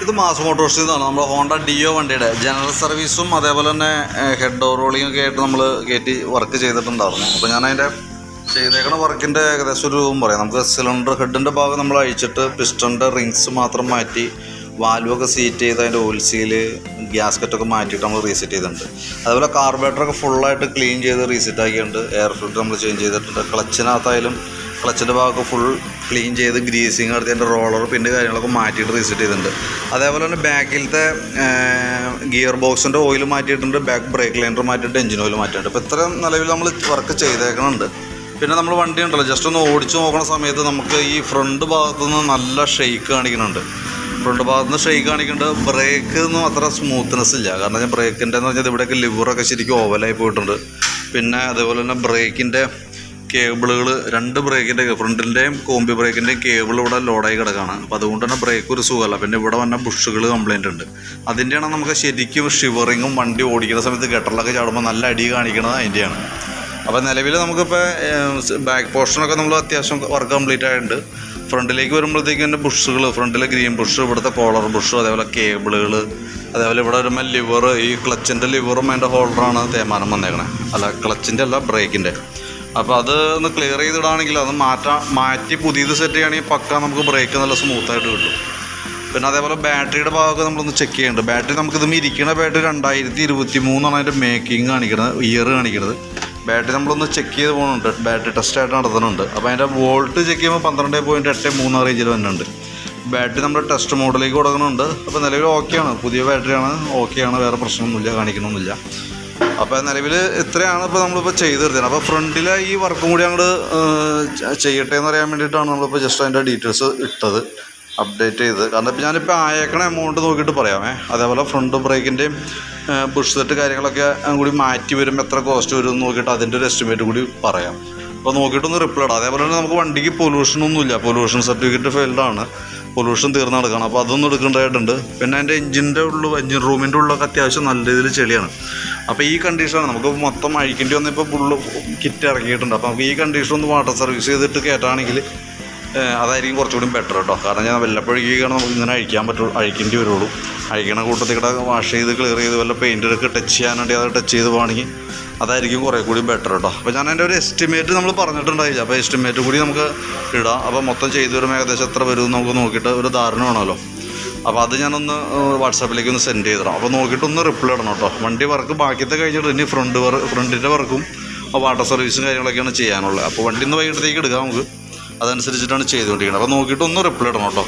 ഇത് മാസ് മോട്ടോഴ്സിൽ നിന്നാണ് നമ്മുടെ ഹോണ്ട ഡിയോ വണ്ടിയുടെ ജനറൽ സർവീസും അതേപോലെ തന്നെ ഹെഡ് ഡോർ റോളിംഗ് ഒക്കെ ആയിട്ട് നമ്മൾ കയറ്റി വർക്ക് ചെയ്തിട്ടുണ്ടായിരുന്നു. അപ്പോൾ ഞാൻ അതിൻ്റെ ചെയ്തേക്കണ വർക്കിൻ്റെ ഏകദേശം ഒരു രൂപം പറയാം. നമുക്ക് സിലിണ്ടർ ഹെഡിൻ്റെ ഭാഗം നമ്മൾ അഴിച്ചിട്ട് പിസ്റ്റണിൻ്റെ റിങ്സ് മാത്രം മാറ്റി വാൽവൊക്കെ സീറ്റ് ചെയ്ത് അതിൻ്റെ ഓയിൽ സീല് ഗ്യാസ്കറ്റൊക്കെ മാറ്റിയിട്ട് നമ്മൾ റീസെറ്റ് ചെയ്തിട്ടുണ്ട്. അതുപോലെ കാർബറേറ്ററൊക്കെ ഫുള്ളായിട്ട് ക്ലീൻ ചെയ്ത് റീസെറ്റ് ആക്കിയിട്ടുണ്ട്. എയർ ഫിൽറ്റർ നമ്മൾ ചേഞ്ച് ചെയ്തിട്ടുണ്ട്. ക്ലച്ചിനകത്തായാലും ക്ലച്ചിൻ്റെ ഭാഗമൊക്കെ ഫുൾ ക്ലീൻ ചെയ്ത് ഗ്രീസിങ് നടത്തി അതിൻ്റെ റോളർ പിന്നെ കാര്യങ്ങളൊക്കെ മാറ്റിയിട്ട് റീസെറ്റ് ചെയ്തിട്ടുണ്ട്. അതേപോലെ തന്നെ ബാക്കിലത്തെ ഗിയർ ബോക്സിൻ്റെ ഓയിൽ മാറ്റിയിട്ടുണ്ട്. ബാക്ക് ബ്രേക്ക് ലൈനർ മാറ്റിയിട്ട് എഞ്ചിൻ ഓയിൽ മാറ്റിയിട്ടുണ്ട്. അപ്പോൾ ഇത്ര നിലവിൽ നമ്മൾ വർക്ക് ചെയ്തേക്കണുണ്ട്. പിന്നെ നമ്മൾ വണ്ടി ഉണ്ടല്ലോ ജസ്റ്റ് ഒന്ന് ഓടിച്ച് നോക്കുന്ന സമയത്ത് നമുക്ക് ഈ ഫ്രണ്ട് ഭാഗത്തുനിന്ന് നല്ല ഷെയ്ക്ക് കാണിക്കുന്നുണ്ട്. ഫ്രണ്ട് ഭാഗത്തുനിന്ന് ഷെയ്ക്ക് കാണിക്കുന്നുണ്ട്. ബ്രേക്ക് ഒന്നും അത്ര സ്മൂത്ത്നെസ് ഇല്ല. കാരണം ഞാൻ ബ്രേക്കിൻ്റെ എന്ന് പറഞ്ഞാൽ ഇവിടെയൊക്കെ ലിവറൊക്കെ ശരിക്കും ഓവലായി പോയിട്ടുണ്ട്. പിന്നെ അതേപോലെ തന്നെ ബ്രേക്കിൻ്റെ കേബിളുകൾ രണ്ട് ബ്രേക്കിൻ്റെ ഫ്രണ്ടിൻ്റെയും കോമ്പി ബ്രേക്കിൻ്റെയും കേബിൾ ഇവിടെ ലോഡായി കിടക്കുകയാണ്. അപ്പോൾ അതുകൊണ്ട് തന്നെ ബ്രേക്ക് ഒരു സുഖമല്ല. പിന്നെ ഇവിടെ വന്ന ബുഷുകൾ കംപ്ലൈൻറ്റ് ഉണ്ട്. അതിൻ്റെയാണ് നമുക്ക് ശരിക്കും ഷിവറിങ്ങും വണ്ടി ഓടിക്കുന്ന സമയത്ത് ഗട്ടറിലൊക്കെ ചാടുമ്പോൾ നല്ല അടി കാണിക്കുന്നത് അതിൻ്റെയാണ്. അപ്പോൾ നിലവിൽ നമുക്കിപ്പോൾ ബാക്ക് പോർഷനൊക്കെ നമ്മൾ അത്യാവശ്യം വർക്ക് കംപ്ലീറ്റ് ആയിട്ടുണ്ട്. ഫ്രണ്ടിലേക്ക് വരുമ്പോഴത്തേക്കും തന്നെ ബുഷുകൾ ഫ്രണ്ടിലെ ഗ്രീൻ ബുഷ് ഇവിടുത്തെ കോളർ ബുഷ് അതേപോലെ കേബിളുകൾ അതേപോലെ ഇവിടെ വരുമ്പോൾ ലിവർ ഈ ക്ലച്ചിൻ്റെ ലിവറും അതിൻ്റെ ഹോൾഡറാണ് തേയ്മാനം വന്നേക്കണേ. അല്ല ക്ലച്ചിൻ്റെ അല്ല ബ്രേക്കിൻ്റെ. അപ്പോൾ അത് ഒന്ന് ക്ലിയർ ചെയ്തിടാണെങ്കിൽ അത് മാറ്റി പുതിയത് സെറ്റ് ചെയ്യുകയാണെങ്കിൽ പക്ക നമുക്ക് ബ്രേക്ക് നല്ല സ്മൂത്തായിട്ട് കിട്ടും. പിന്നെ അതേപോലെ ബാറ്ററിയുടെ ഭാഗമൊക്കെ നമ്മളൊന്ന് ചെക്ക് ചെയ്യുന്നുണ്ട്. ബാറ്ററി നമുക്കിത് ഇരിക്കുന്ന ബാറ്ററി 2023 അതിൻ്റെ മേക്കിംഗ് കാണിക്കുന്നത് ഇയർ കാണിക്കുന്നത്. ബാറ്ററി നമ്മളൊന്ന് ചെക്ക് ചെയ്ത് പോകുന്നുണ്ട്. ബാറ്ററി ടെസ്റ്റായിട്ട് നടത്തുന്നുണ്ട്. അപ്പോൾ അതിൻ്റെ വോൾട്ട് ചെക്ക് ചെയ്യുമ്പോൾ 12.83 റേഞ്ചിൽ വരുന്നുണ്ട്. ബാറ്ററി നമ്മുടെ ടെസ്റ്റ് മോഡിലേക്ക് കൊടുക്കുന്നുണ്ട്. അപ്പോൾ നിലവിൽ ഓക്കെയാണ്. പുതിയ ബാറ്ററിയാണ്, ഓക്കെയാണ്, വേറെ പ്രശ്നമൊന്നുമില്ല, കാണിക്കണമൊന്നുമില്ല. അപ്പോൾ നിലവിൽ ഇത്രയാണ് ഇപ്പോൾ നമ്മളിപ്പോൾ ചെയ്ത് തീർത്തത്. അപ്പോൾ ഫ്രണ്ടിലെ ഈ വർക്കും കൂടി അങ്ങോട്ട് ചെയ്യട്ടെ എന്ന് അറിയാൻ വേണ്ടിയിട്ടാണ് നമ്മളിപ്പോൾ ജസ്റ്റ് അതിൻ്റെ ഡീറ്റെയിൽസ് ഇട്ടത്, അപ്ഡേറ്റ് ചെയ്ത്. കാരണം ഇപ്പോൾ ഞാനിപ്പോൾ ആയേക്കണ എമൗണ്ട് നോക്കിയിട്ട് പറയാമേ. അതേപോലെ ഫ്രണ്ട് ബ്രേക്കിൻ്റെയും പുഷ് സെറ്റ് കാര്യങ്ങളൊക്കെ കൂടി മാറ്റി വരുമ്പോൾ എത്ര കോസ്റ്റ് വരും എന്ന് നോക്കിയിട്ട് അതിൻ്റെ ഒരു എസ്റ്റിമേറ്റ് കൂടി പറയാം. അപ്പോൾ നോക്കിയിട്ടൊന്ന് റിപ്ലൈ ഇടാം. അതേപോലെ തന്നെ നമുക്ക് വണ്ടിക്ക് പൊല്യൂഷനൊന്നുമില്ല. പൊല്യൂഷൻ സർട്ടിഫിക്കറ്റ് ഫെയിൽഡാണ്, പൊല്യൂഷൻ തീർന്ന് നടക്കണം. അപ്പോൾ അതൊന്നും എടുക്കേണ്ടതായിട്ടുണ്ട്. പിന്നെ അതിൻ്റെ എഞ്ചിൻ റൂമിൻ്റെ ഉള്ളൊക്കെ അത്യാവശ്യം നല്ല രീതിയിൽ ചെളിയാണ്. അപ്പോൾ ഈ കണ്ടീഷനാണ് നമുക്ക് മൊത്തം അഴിക്കേണ്ടി വന്ന ഇപ്പോൾ ഫുള്ള് കിറ്റ് ഇറക്കിയിട്ടുണ്ട്. അപ്പോൾ നമുക്ക് ഈ കണ്ടീഷൻ ഒന്ന് വാട്ടർ സർവീസ് ചെയ്തിട്ട് കയറ്റുകയാണെങ്കിൽ അതായിരിക്കും കുറച്ചുകൂടി ബെറ്റർ കേട്ടോ. കാരണം ഞാൻ വല്ലപ്പോഴേക്കാണ് നമുക്ക് ഇങ്ങനെ അഴിക്കേണ്ടി വരുള്ളൂ. അഴിക്കണ കൂട്ടത്തിൽ കൂടെ വാഷ് ചെയ്ത് ക്ലിയർ ചെയ്ത് വല്ല പെയിൻറ്റൊക്കെ ടച്ച് ചെയ്യാനുണ്ടെങ്കിൽ അത് ടച്ച് ചെയ്ത് പോകണമെങ്കിൽ അതായിരിക്കും കുറേ കൂടി ബെറ്റർ കേട്ടോ. അപ്പോൾ ഞാൻ അതിൻ്റെ ഒരു എസ്റ്റിമേറ്റ് നമ്മൾ പറഞ്ഞിട്ടുണ്ടായില്ല. അപ്പോൾ എസ്റ്റിമേറ്റ് കൂടി നമുക്ക് ഇടാം. അപ്പോൾ മൊത്തം ചെയ്ത് വരുമ്പോൾ ഏകദേശം എത്ര വരും നമുക്ക് നോക്കിയിട്ട് ഒരു ധാരണ വേണമല്ലോ. അപ്പോൾ അത് ഞാനൊന്ന് വാട്സാപ്പിലേക്ക് ഒന്ന് സെൻഡ് ചെയ്തിടാം. അപ്പോൾ നോക്കിയിട്ടൊന്ന് റിപ്ലൈ ഇടണം കേട്ടോ. വണ്ടി വർക്ക് ബാക്കിയത്തെ കഴിഞ്ഞിട്ട് ഇനി ഫ്രണ്ടിൻ്റെ വർക്കും വാട്ടർ സർവീസും കാര്യങ്ങളൊക്കെയാണ് ചെയ്യാനുള്ളത്. അപ്പോൾ വണ്ടി ഒന്ന് വൈകിട്ടത്തേക്ക് എടുക്കാം നമുക്ക്. അതനുസരിച്ചിട്ടാണ് ചെയ്തുകൊണ്ടിരിക്കുന്നത്. അപ്പോൾ നോക്കിയിട്ടൊന്ന് റിപ്ലൈ ഇടണം കേട്ടോ.